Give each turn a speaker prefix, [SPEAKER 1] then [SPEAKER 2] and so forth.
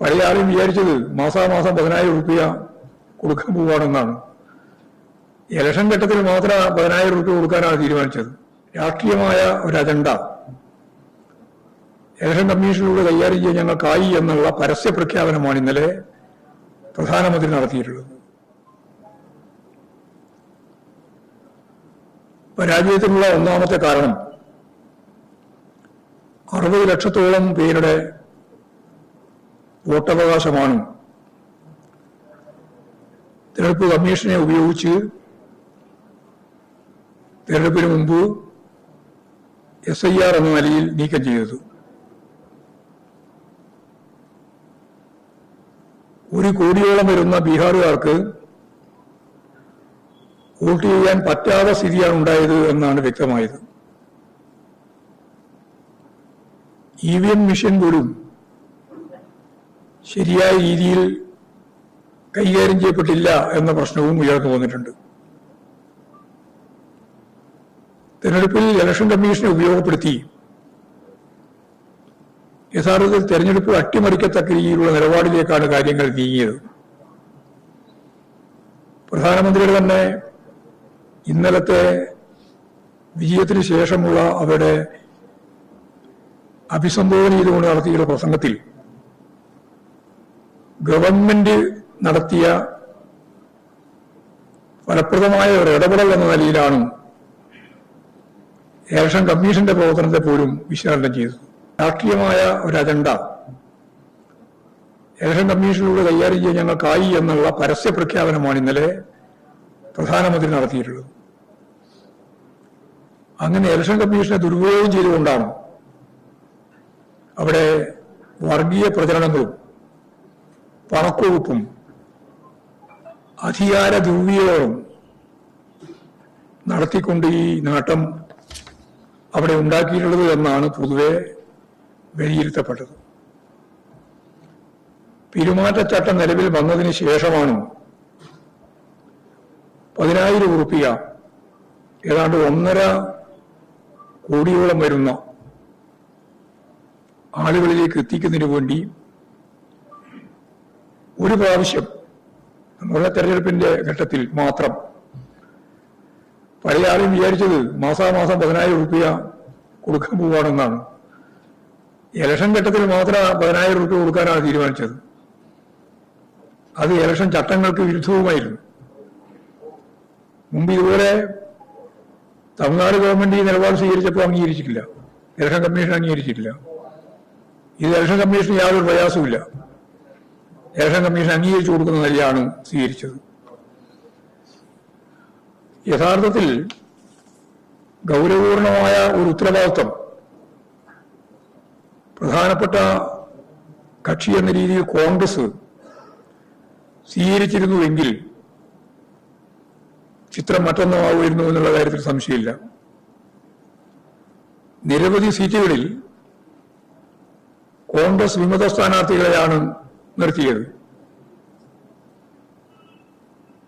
[SPEAKER 1] പഴയ ആളും വിചാരിച്ചത് മാസാമാസം 10,000 രൂപ കൊടുക്കാൻ പോവുകയാണെന്നാണ്. ഇലക്ഷൻ ഘട്ടത്തിൽ മാത്രം 10,000 രൂപ കൊടുക്കാനാണ് തീരുമാനിച്ചത്. രാഷ്ട്രീയമായ ഒരു അജണ്ട ഇലക്ഷൻ കമ്മീഷനിലൂടെ കൈകാര്യം ചെയ്യാൻ ഞങ്ങൾക്കായി എന്നുള്ള പരസ്യ പ്രഖ്യാപനമാണ് ഇന്നലെ പ്രധാനമന്ത്രി നടത്തിയിട്ടുള്ളത്. പരാജയത്തിനുള്ള ഒന്നാമത്തെ കാരണം 60 ലക്ഷത്തോളം പേരുടെ വോട്ടവകാശമാണ് തിരഞ്ഞെടുപ്പ് കമ്മീഷനെ ഉപയോഗിച്ച് തിരഞ്ഞെടുപ്പിന് മുമ്പ് SIR എന്ന നിലയിൽ നീക്കം ചെയ്തത്. 1 കോടിയോളം വരുന്ന ബീഹാറുകാർക്ക് വോട്ട് ചെയ്യാൻ പറ്റാത്ത സ്ഥിതിയാണ് ഉണ്ടായത് എന്നാണ് വ്യക്തമായത്. EVM മെഷീൻ പോലും ശരിയായ രീതിയിൽ കൈകാര്യം ചെയ്യപ്പെട്ടില്ല എന്ന പ്രശ്നവും ഉയർന്നു വന്നിട്ടുണ്ട്. തെരഞ്ഞെടുപ്പിൽ ഇലക്ഷൻ കമ്മീഷനെ ഉപയോഗപ്പെടുത്തി യഥാർത്ഥത്തിൽ തെരഞ്ഞെടുപ്പ് അട്ടിമറിക്കത്തക്ക രീതിയിലുള്ള നിലപാടിലേക്കാണ് കാര്യങ്ങൾ നീങ്ങിയത്. പ്രധാനമന്ത്രിയുടെ തന്നെ ഇന്നലത്തെ വിജയത്തിന് ശേഷമുള്ള അവരുടെ അഭിസംബോധന ചെയ്തുകൊണ്ട് നടത്തിയുള്ള പ്രസംഗത്തിൽ ഗവൺമെന്റ് നടത്തിയ ഫലപ്രദമായ ഒരു ഇടപെടൽ എന്ന നിലയിലാണ് ഇലക്ഷൻ കമ്മീഷന്റെ പ്രവർത്തനത്തെ പോലും വിശകലനം ചെയ്തത്. രാഷ്ട്രീയമായ ഒരു അജണ്ട ഇലക്ഷൻ കമ്മീഷനിലൂടെ കൈകാര്യം ചെയ്യാൻ ഞങ്ങൾക്കായി എന്നുള്ള പരസ്യ പ്രഖ്യാപനമാണ് ഇന്നലെ പ്രധാനമന്ത്രി നടത്തിയിട്ടുള്ളത്. അങ്ങനെ ഇലക്ഷൻ കമ്മീഷനെ ദുരുപയോഗം ചെയ്തുകൊണ്ടാണ് അവിടെ വർഗീയ പ്രചരണങ്ങളും പണക്കൊഴുപ്പും അധികാര ദുർവിനിയോഗവും നടത്തിക്കൊണ്ട് ഈ നേട്ടം അവിടെ ഉണ്ടാക്കിയിട്ടുള്ളത് എന്നാണ് പൊതുവെ വിലയിരുത്തപ്പെട്ടത്. പെരുമാറ്റച്ചട്ടം നിലവിൽ വന്നതിന് ശേഷമാണ് 10,000 രൂപ ഏതാണ്ട് 1.5 കോടിയോളം വരുന്ന ആളുകളിലേക്ക് എത്തിക്കുന്നതിന് വേണ്ടി ഒരു പ്രാവശ്യം നമ്മുടെ തെരഞ്ഞെടുപ്പിന്റെ ഘട്ടത്തിൽ മാത്രം പഴയ ആളും വിചാരിച്ചത് മാസാമാസം 10,000 രൂപ കൊടുക്കാൻ പോവുകയാണെന്നാണ്. ഇലക്ഷൻ ഘട്ടത്തിൽ മാത്രം 10,000 രൂപ കൊടുക്കാനാണ് തീരുമാനിച്ചത്. അത് ഇലക്ഷൻ ചട്ടങ്ങൾക്ക് വിരുദ്ധവുമായിരുന്നു. മുമ്പ് ഇതുപോലെ തമിഴ്നാട് ഗവൺമെന്റ് ഈ നിലപാട് സ്വീകരിച്ചപ്പോൾ അംഗീകരിച്ചിട്ടില്ല, ഇലക്ഷൻ കമ്മീഷൻ അംഗീകരിച്ചിട്ടില്ല. ഇത് ഇലക്ഷൻ കമ്മീഷന് യാതൊരു പ്രയാസവുമില്ല. ഇലക്ഷൻ കമ്മീഷൻ അംഗീകരിച്ചു കൊടുക്കുന്ന നിലയാണ് സ്വീകരിച്ചത്. യഥാർത്ഥത്തിൽ ഗൗരവപൂർണമായ ഒരു ഉത്തരവാദിത്വം പ്രധാനപ്പെട്ട കക്ഷി എന്ന രീതിയിൽ കോൺഗ്രസ് സ്വീകരിച്ചിരുന്നുവെങ്കിൽ ചിത്രം മറ്റൊന്നാവുമായിരുന്നു എന്നുള്ള കാര്യത്തിൽ സംശയമില്ല. നിരവധി സീറ്റുകളിൽ കോൺഗ്രസ് വിമത സ്ഥാനാർത്ഥികളെയാണ് നിർത്തിയത്.